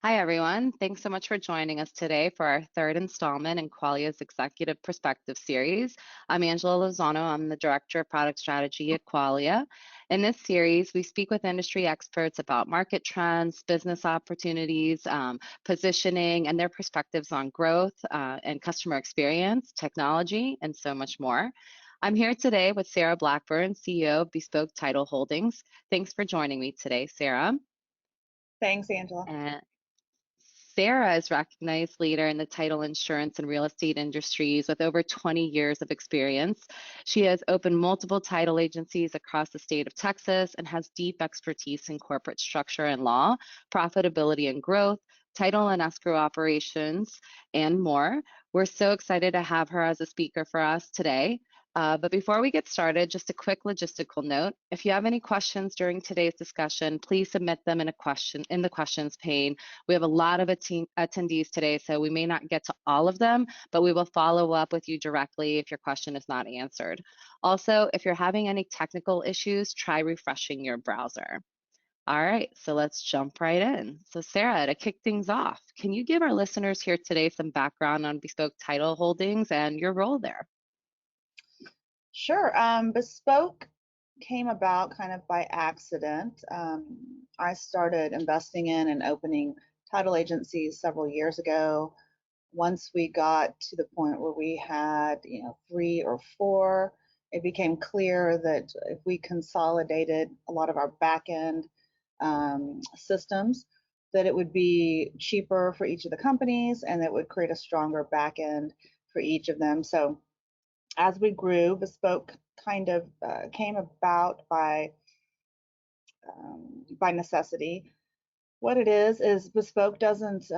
Hi, everyone. Thanks so much for joining us today for our third installment in Qualia's Executive Perspective series. I'm Angela Lozano. I'm the Director of Product Strategy at Qualia. In this series, we speak with industry experts about market trends, business opportunities, positioning, and their perspectives on growth and customer experience, technology, and so much more. I'm here today with Sarah Blackburn, CEO of Bspoke Title Holdings. Thanks for joining me today, Sarah. Thanks, Angela. And Sarah is recognized leader in the title insurance and real estate industries with over 20 years of experience. She has opened multiple title agencies across the state of Texas and has deep expertise in corporate structure and law, profitability and growth, title and escrow operations, and more. We're so excited to have her as a speaker for us today. But before we get started, just a quick logistical note. If you have any questions during today's discussion, please submit them in the questions pane. We have a lot of attendees today, so we may not get to all of them, but we will follow up with you directly if your question is not answered. Also, if you're having any technical issues, try refreshing your browser. All right, so let's jump right in. So Sarah, to kick things off, can you give our listeners here today some background on Bespoke Title Holdings and your role there? Sure. Bespoke came about kind of by accident. I started investing in and opening title agencies several years ago. Once we got to the point where we had, three or four, it became clear that if we consolidated a lot of our back end systems, that it would be cheaper for each of the companies and it would create a stronger back end for each of them. So as we grew, Bespoke kind of came about by necessity. What it is Bespoke doesn't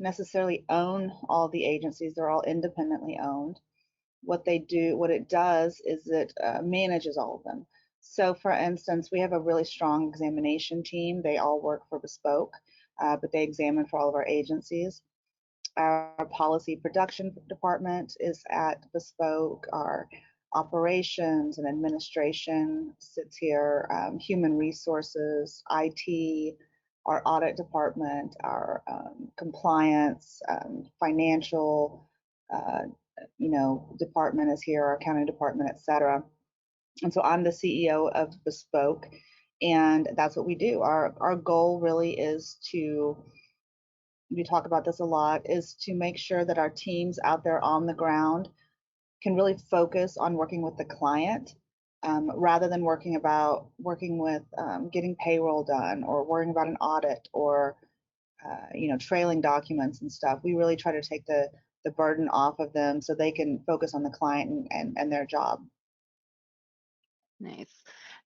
necessarily own all the agencies; they're all independently owned. What it does is it manages all of them. So, for instance, we have a really strong examination team. They all work for Bespoke, but they examine for all of our agencies. Our policy production department is at Bespoke. Our operations and administration sits here. Human resources, IT, our audit department, our compliance, financial, department is here. Our accounting department, etc. And so I'm the CEO of Bespoke, and that's what we do. Our goal really is to, we talk about this a lot, is to make sure that our teams out there on the ground can really focus on working with the client, rather than working with getting payroll done or worrying about an audit or trailing documents and stuff. We really try to take the burden off of them so they can focus on the client and their job. Nice.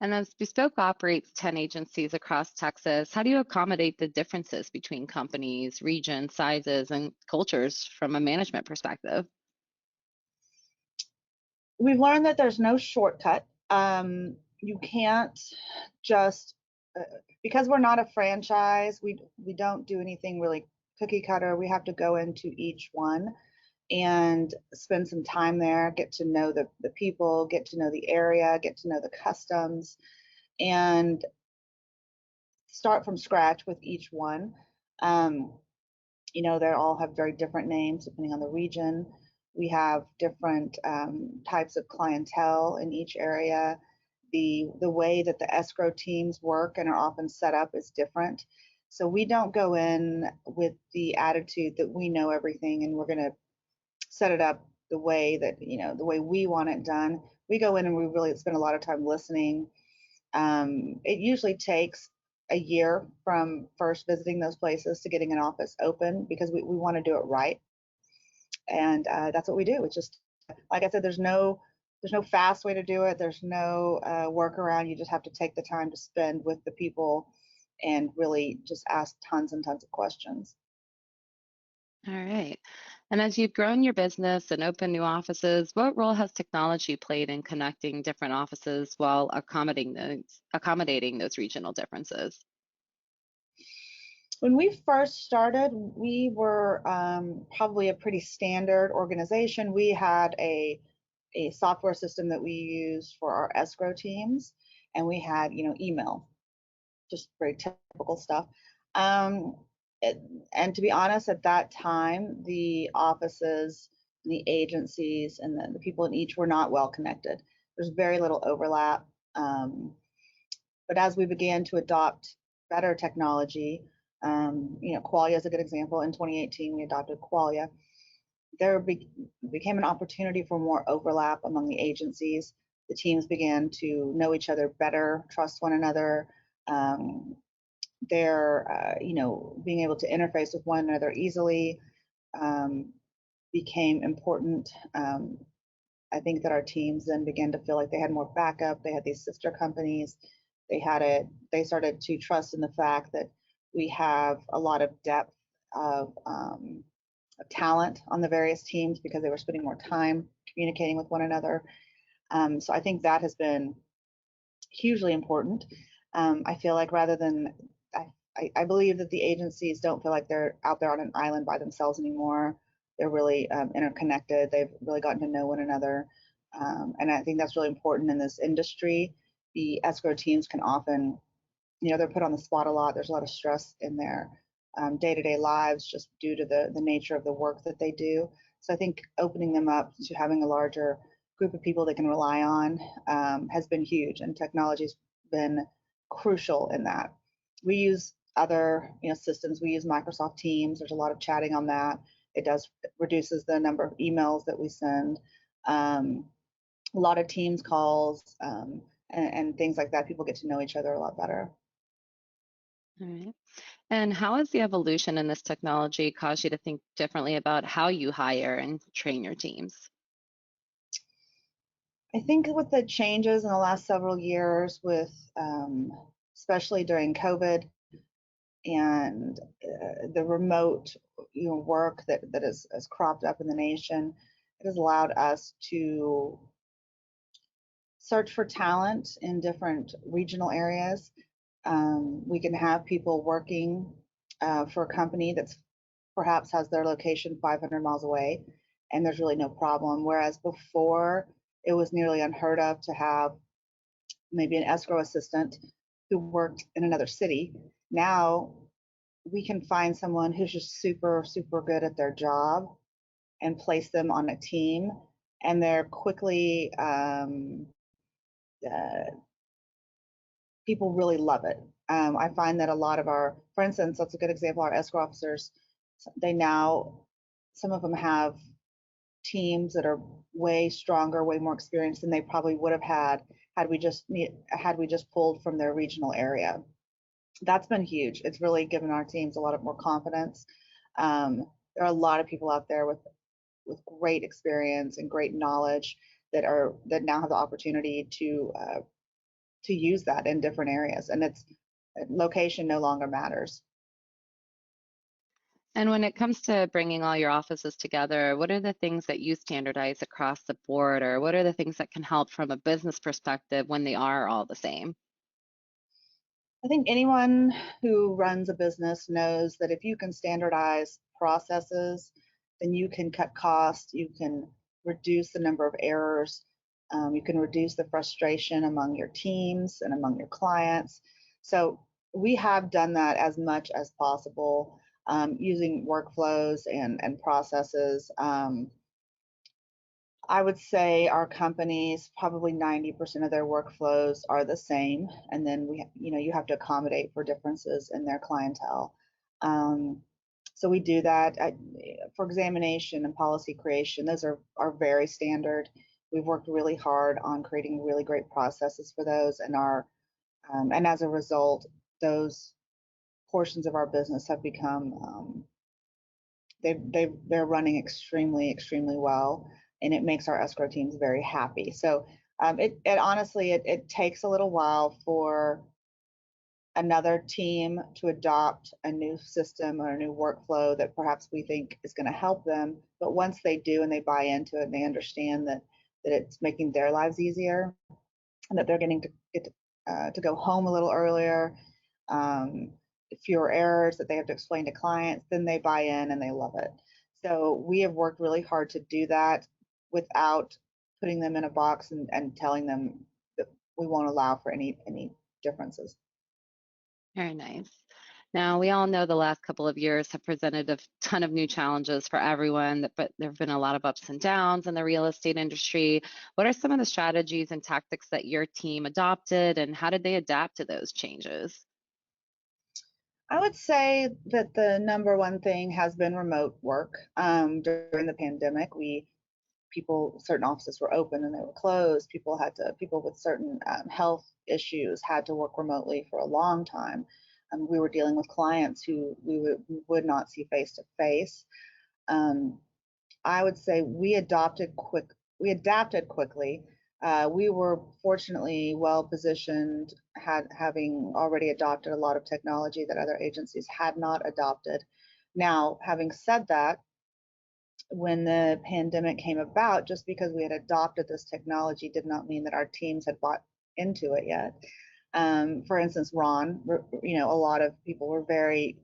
And as Bespoke operates 10 agencies across Texas, how do you accommodate the differences between companies, regions, sizes, and cultures from a management perspective? We've learned that there's no shortcut. You can't just because we're not a franchise. We don't do anything really cookie cutter. We have to go into each one and spend some time there, get to know the people, get to know the area, get to know the customs, and start from scratch with each one. They all have very different names depending on the region. We have different types of clientele in each area. The way that the escrow teams work and are often set up is different. So we don't go in with the attitude that we know everything and we're going to set it up the way that, the way we want it done. We go in and we really spend a lot of time listening. It usually takes a year from first visiting those places to getting an office open because we want to do it right. And that's what we do. It's just, like I said, there's no fast way to do it. There's no workaround. You just have to take the time to spend with the people and really just ask tons and tons of questions. All right. And as you've grown your business and opened new offices, what role has technology played in connecting different offices while accommodating those regional differences? When we first started, we were probably a pretty standard organization. We had a software system that we used for our escrow teams, and we had email, just very typical stuff. it, and to be honest, at that time, the offices, the agencies, and the people in each were not well connected. There's very little overlap. But as we began to adopt better technology, Qualia is a good example. In 2018, we adopted Qualia. There became an opportunity for more overlap among the agencies. The teams began to know each other better, trust one another. Being able to interface with one another easily um, became important. I think that our teams then began to feel like they had more backup. They had these sister companies. They started to trust in the fact that we have a lot of depth of talent on the various teams because they were spending more time communicating with one another. So I think that has been hugely important. I feel like rather than I believe that the agencies don't feel like they're out there on an island by themselves anymore. They're really interconnected. They've really gotten to know one another. And I think that's really important in this industry. The escrow teams can often, they're put on the spot a lot. There's a lot of stress in their day-to-day lives just due to the nature of the work that they do. So I think opening them up to having a larger group of people they can rely on has been huge, and technology's been crucial in that. We use other systems. We use Microsoft Teams. There's a lot of chatting on that. It reduces the number of emails that we send. A lot of Teams calls and things like that. People get to know each other a lot better. All right. And how has the evolution in this technology caused you to think differently about how you hire and train your teams? I think with the changes in the last several years, with especially during COVID and the remote work that has cropped up in the nation, it has allowed us to search for talent in different regional areas. We can have people working for a company that's perhaps has their location 500 miles away, and there's really no problem. Whereas before, it was nearly unheard of to have maybe an escrow assistant who worked in another city. Now we can find someone who's just super, super good at their job and place them on a team, and they're quickly uh, people really love it. I find that a lot of for instance, that's a good example. Our escrow officers, they now, some of them have teams that are way stronger, way more experienced than they probably would have had we just pulled from their regional area. That's been huge. It's really given our teams a lot of more confidence. There are a lot of people out there with great experience and great knowledge that now have the opportunity to use that in different areas, and it's location no longer matters. And when it comes to bringing all your offices together, what are the things that you standardize across the board, or what are the things that can help from a business perspective when they are all the same? I think anyone who runs a business knows that if you can standardize processes, then you can cut costs, you can reduce the number of errors, you can reduce the frustration among your teams and among your clients. So we have done that as much as possible using workflows and processes. I would say our companies, probably 90% of their workflows are the same, and then you have to accommodate for differences in their clientele. So we do that for examination and policy creation. Those are very standard. We've worked really hard on creating really great processes for those, and as a result, those portions of our business have become they're running extremely well, and it makes our escrow teams very happy. So it honestly it takes a little while for another team to adopt a new system or a new workflow that perhaps we think is going to help them. But once they do and they buy into it and they understand that it's making their lives easier and that they're getting to get to go home a little earlier, um, fewer errors that they have to explain to clients, then they buy in and they love it. So we have worked really hard to do that without putting them in a box and telling them that we won't allow for any differences. Very nice. Now, we all know the last couple of years have presented a ton of new challenges for everyone, but there have been a lot of ups and downs in the real estate industry. What are some of the strategies and tactics that your team adopted, and how did they adapt to those changes? I would say that the number one thing has been remote work. During the pandemic, certain offices were open and they were closed. People with certain health issues had to work remotely for a long time. We were dealing with clients who we would not see face to face. I would say we adapted quickly. We were fortunately well positioned, having already adopted a lot of technology that other agencies had not adopted. Now, having said that, when the pandemic came about, just because we had adopted this technology did not mean that our teams had bought into it yet. For instance, Ron, a lot of people were very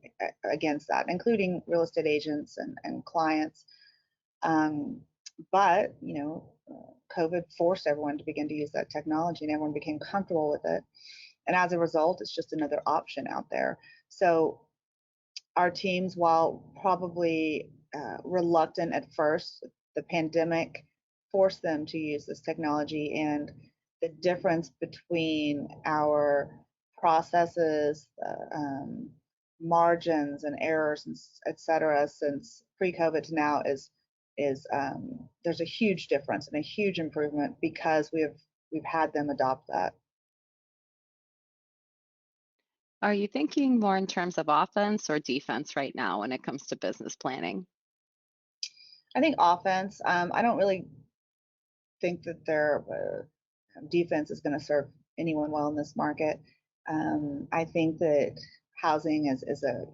against that, including real estate agents and clients. Um, but COVID forced everyone to begin to use that technology, and everyone became comfortable with it. And as a result, it's just another option out there. So our teams, while probably reluctant at first, the pandemic forced them to use this technology, and the difference between our processes, margins and errors, and et cetera, since pre-COVID to now is there's a huge difference and a huge improvement because we've had them adopt that. Are you thinking more in terms of offense or defense right now when it comes to business planning? I think offense. I don't really think that their defense is going to serve anyone well in this market. I think that housing is a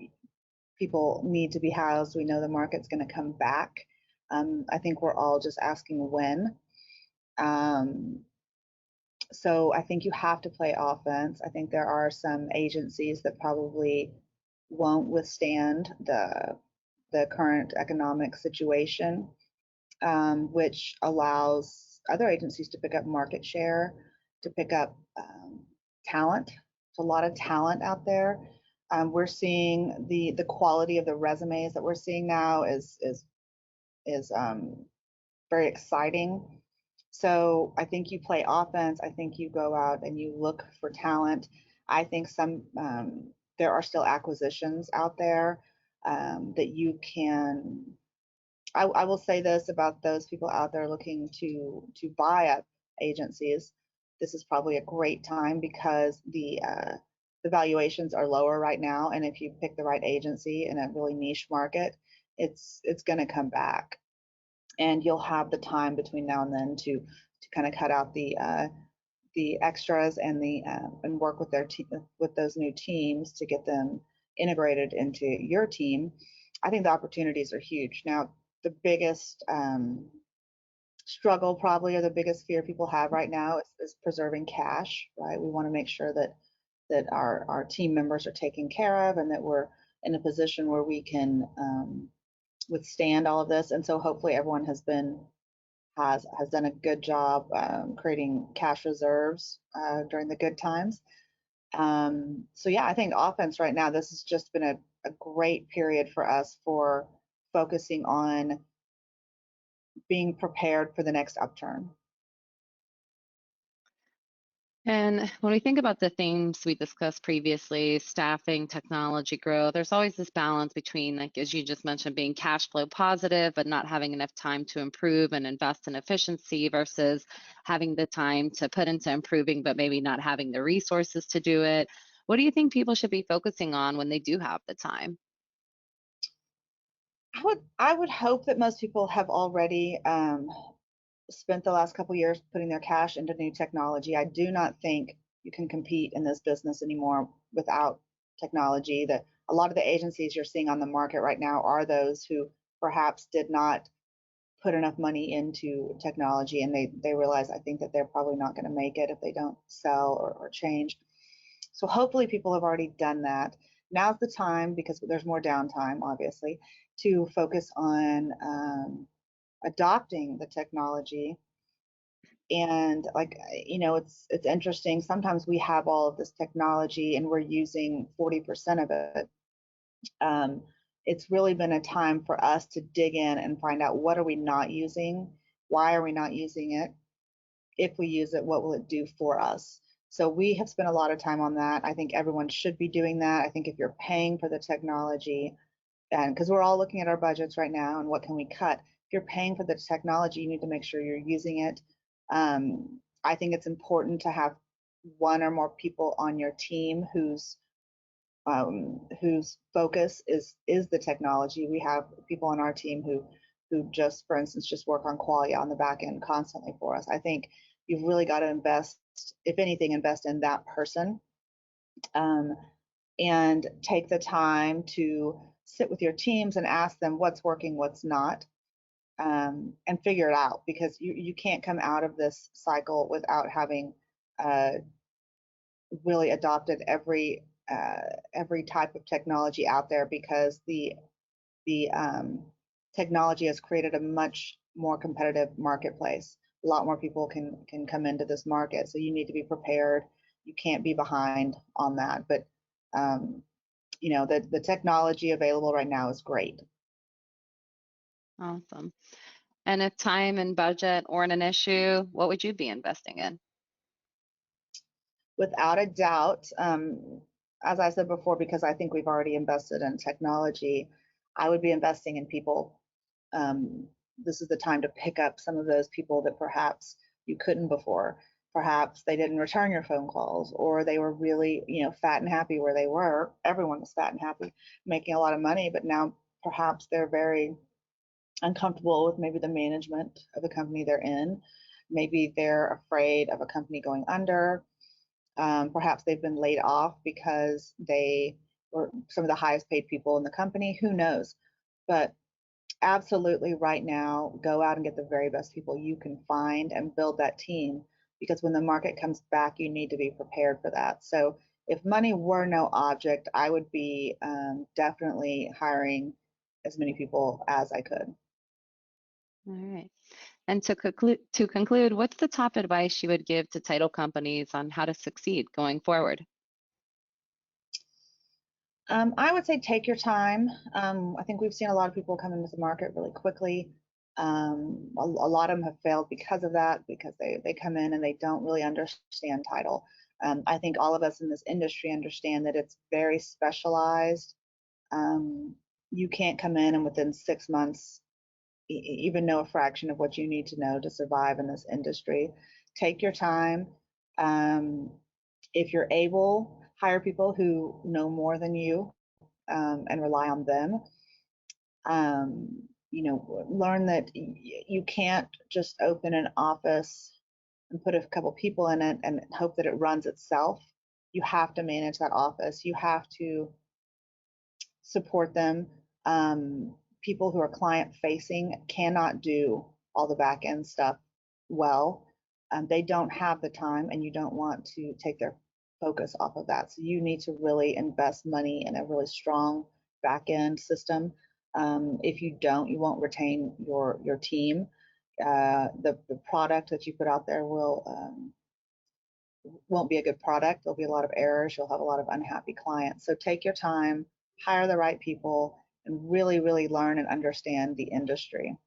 people need to be housed. We know the market's going to come back. I think we're all just asking when. Um, so I think you have to play offense. I think there are some agencies that probably won't withstand the current economic situation, which allows other agencies to pick up market share, to pick up talent. There's a lot of talent out there. We're seeing the quality of the resumes that we're seeing now is very exciting. So I think you play offense. I think you go out and you look for talent. I think there are still acquisitions out there that you can. I will say this about those people out there looking to buy up agencies. This is probably a great time because the valuations are lower right now, and if you pick the right agency in a really niche market, it's going to come back, and you'll have the time between now and then to kind of cut out the extras and work with with those new teams to get them integrated into your team. I think the opportunities are huge. Now, the biggest struggle probably, or the biggest fear people have right now is preserving cash, right? We want to make sure that our team members are taken care of and that we're in a position where we can withstand all of this. And so hopefully everyone has done a good job creating cash reserves during the good times. So yeah, I think offense right now, this has just been a great period for us for focusing on being prepared for the next upturn. And when we think about the themes we discussed previously, staffing, technology growth, there's always this balance between, like, as you just mentioned, being cash flow positive, but not having enough time to improve and invest in efficiency versus having the time to put into improving, but maybe not having the resources to do it. What do you think people should be focusing on when they do have the time? I would hope that most people have already spent the last couple years putting their cash into new technology. I do not think you can compete in this business anymore without technology. That a lot of the agencies you're seeing on the market right now are those who perhaps did not put enough money into technology, and they realize, I think, that they're probably not going to make it if they don't sell or change. So hopefully people have already done that. Now's the time, because there's more downtime, obviously, to focus on adopting the technology. And like, it's interesting. Sometimes we have all of this technology and we're using 40% of it. Um, it's really been a time for us to dig in and find out what are we not using, why are we not using it, if we use it, what will it do for us? So we have spent a lot of time on that. I think everyone should be doing that. I think if you're paying for the technology, and because we're all looking at our budgets right now and what can we cut, if you're paying for the technology, you need to make sure you're using it. I think it's important to have one or more people on your team whose focus is the technology. We have people on our team who just, for instance, just work on quality on the back end constantly for us. I think you've really got to invest, if anything, invest in that person, um, and take the time to sit with your teams and ask them what's working, what's not, and figure it out, because you can't come out of this cycle without having uh, really adopted every type of technology out there, because the technology has created a much more competitive marketplace. A lot more people can come into this market, so you need to be prepared. You can't be behind on that. But um, the technology available right now is great. Awesome. And if time and budget weren't an issue, what would you be investing in? Without a doubt, as I said before, because I think we've already invested in technology, I would be investing in people. Um, this is the time to pick up some of those people that perhaps you couldn't before. Perhaps they didn't return your phone calls, or they were really, fat and happy where they were. Everyone was fat and happy, making a lot of money, but now perhaps they're very uncomfortable with maybe the management of the company they're in. Maybe they're afraid of a company going under. Perhaps they've been laid off because they were some of the highest paid people in the company. Who knows? But absolutely, right now, go out and get the very best people you can find and build that team, because when the market comes back, you need to be prepared for that. So if money were no object, I would be definitely hiring as many people as I could. All right. And to conclude, what's the top advice you would give to title companies on how to succeed going forward? I would say take your time. I think we've seen a lot of people come into the market really quickly. A lot of them have failed because of that, because they come in and they don't really understand title. I think all of us in this industry understand that it's very specialized. Um, you can't come in and within 6 months even know a fraction of what you need to know to survive in this industry. Take your time. Um, if you're able, hire people who know more than you, and rely on them. Learn that you can't just open an office and put a couple people in it and hope that it runs itself. You have to manage that office. You have to support them. People who are client facing cannot do all the back end stuff well. They don't have the time, and you don't want to take their focus off of that. So you need to really invest money in a really strong back end system. If you don't, you won't retain your team. The product that you put out there won't be a good product. There'll be a lot of errors. You'll have a lot of unhappy clients. So take your time, hire the right people, and really, really learn and understand the industry.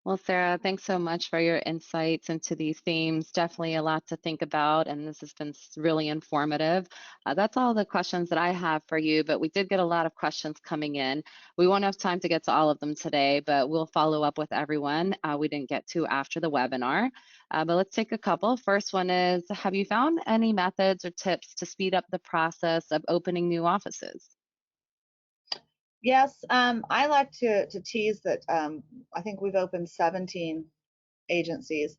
Well, Sarah, thanks so much for your insights into these themes. Definitely a lot to think about, and this has been really informative. That's all the questions that I have for you, but we did get a lot of questions coming in. We won't have time to get to all of them today, but we'll follow up with everyone we didn't get to after the webinar. But let's take a couple. First one is, have you found any methods or tips to speed up the process of opening new offices? Yes, I like to tease that I think we've opened 17 agencies.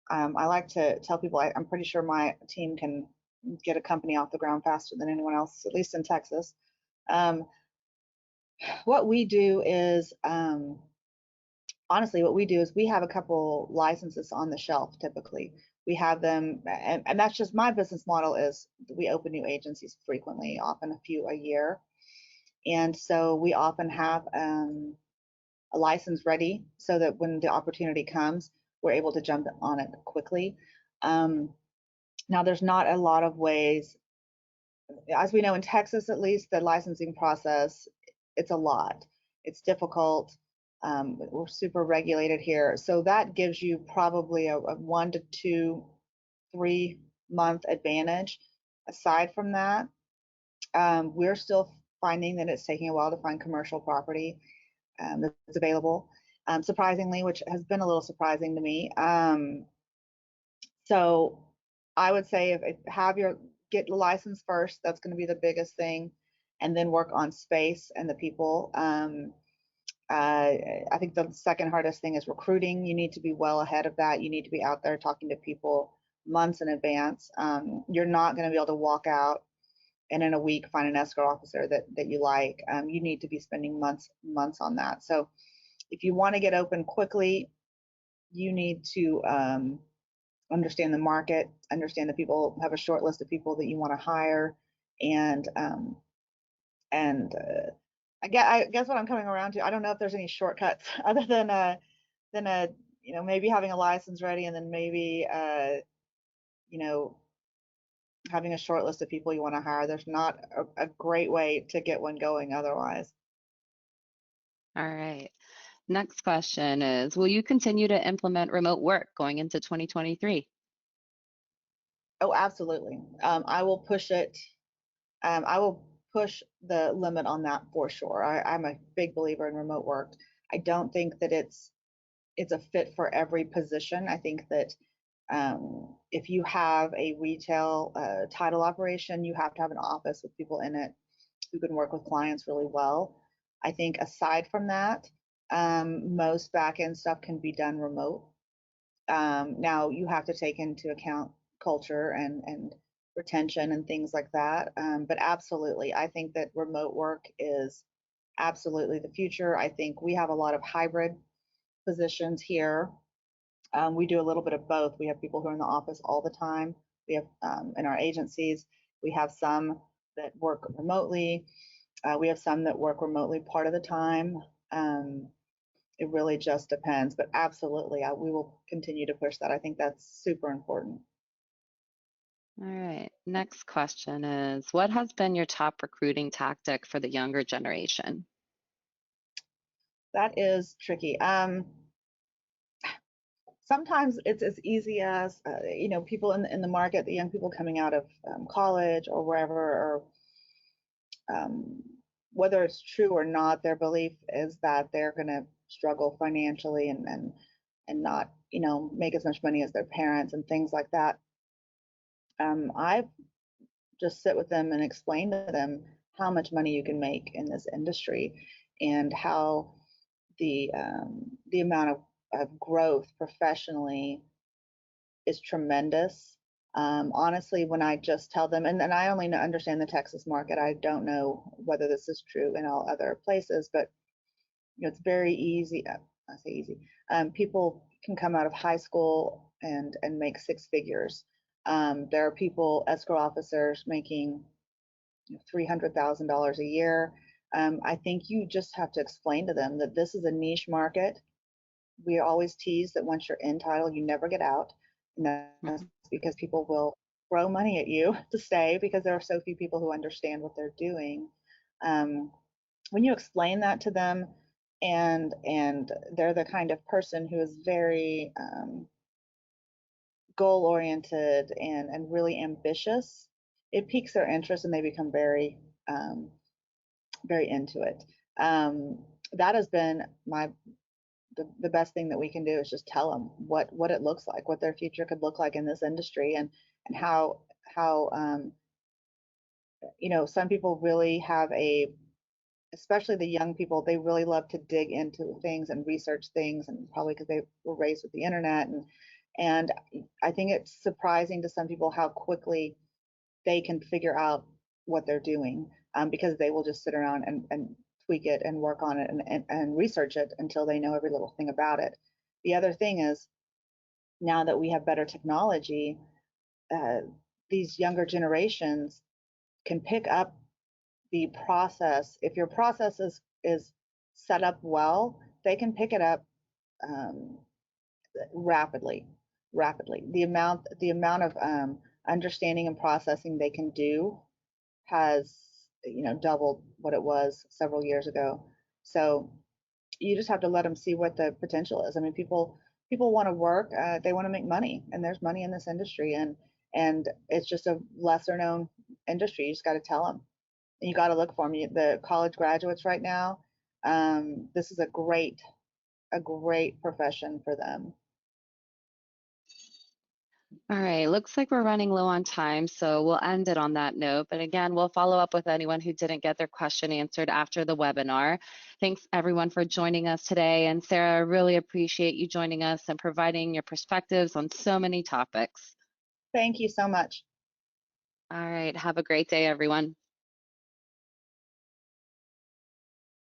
I like to tell people I'm pretty sure my team can get a company off the ground faster than anyone else, at least in Texas. Um, what we do is honestly, what we do is we have a couple licenses on the shelf typically. We have them, and that's just my business model is we open new agencies frequently, often a few a year. And so we often have a license ready so that when the opportunity comes, we're able to jump on it quickly. Now, there's not a lot of ways as we know in Texas, at least, the licensing process, it's a lot. It's difficult. We're super regulated here. So that gives you probably a 1 to 2, 3 month advantage. Aside from that, we're still finding that it's taking a while to find commercial property that's available, surprisingly, which has been a little surprising to me. So I would say if have your get the license first. That's going to be the biggest thing, and then work on space and the people. I think the second hardest thing is recruiting. You need to be well ahead of that. You need to be out there talking to people months in advance. You're not going to be able to walk out and in a week find an escrow officer that you like. You need to be spending months on that. So if you want to get open quickly, you need to understand the market, understand the people, have a short list of people that you want to hire, and I guess what I'm coming around to, I don't know if there's any shortcuts other than maybe having a license ready, and then maybe you know having a short list of people you want to hire. There's not a great way to get one going otherwise. All right. Next question is, will you continue to implement remote work going into 2023? Oh, absolutely. I will push it. I will push the limit on that for sure. I'm a big believer in remote work. I don't think that it's a fit for every position. I think that if you have a retail title operation, you have to have an office with people in it who can work with clients really well. I think aside from that, most back end stuff can be done remote. Now you have to take into account culture and retention and things like that. But absolutely, I think that remote work is absolutely the future. I think we have a lot of hybrid positions here. We do a little bit of both. We have people who are in the office all the time. We have in our agencies, we have some that work remotely. We have some that work remotely part of the time. It really just depends, but absolutely, we will continue to push that. I think that's super important. All right. Next question is, what has been your top recruiting tactic for the younger generation? That is tricky. Sometimes it's as easy as people in the market, the young people coming out of college or wherever, or um, whether it's true or not, their belief is that they're going to struggle financially and not make as much money as their parents and things like that. I just sit with them and explain to them how much money you can make in this industry, and how the amount of growth professionally is tremendous. Honestly, when I just tell them, and I only understand the Texas market, I don't know whether this is true in all other places, but it's very easy. I say easy. People can come out of high school and make six figures. There are people, escrow officers, making $300,000 a year. I think you just have to explain to them that this is a niche market. We always tease that once you're in title, you never get out. And that's Mhm. because people will throw money at you to stay, because there are so few people who understand what they're doing. Um, when you explain that to them, and they're the kind of person who is very goal oriented and really ambitious, it piques their interest and they become very into it. That has been the best thing that we can do, is just tell them what it looks like, what their future could look like in this industry, and how some people really have especially the young people, they really love to dig into things and research things, and probably because they were raised with the internet, and I think it's surprising to some people how quickly they can figure out what they're doing, because they will just sit around and tweak it and work on it and research it until they know every little thing about it. The other thing is, now that we have better technology, uh, these younger generations can pick up the process. If your process is set up well, they can pick it up um, rapidly. Rapidly. The amount of understanding and processing they can do has, doubled what it was several years ago. So you just have to let them see what the potential is. I mean, people want to work, they want to make money, and there's money in this industry, and it's just a lesser known industry. You just got to tell them, and you got to look for them. The college graduates right now, this is a great profession for them. All right, looks like we're running low on time, so we'll end it on that note. But again, we'll follow up with anyone who didn't get their question answered after the webinar. Thanks everyone for joining us today. And Sarah, I really appreciate you joining us and providing your perspectives on so many topics. Thank you so much. All right, have a great day, everyone.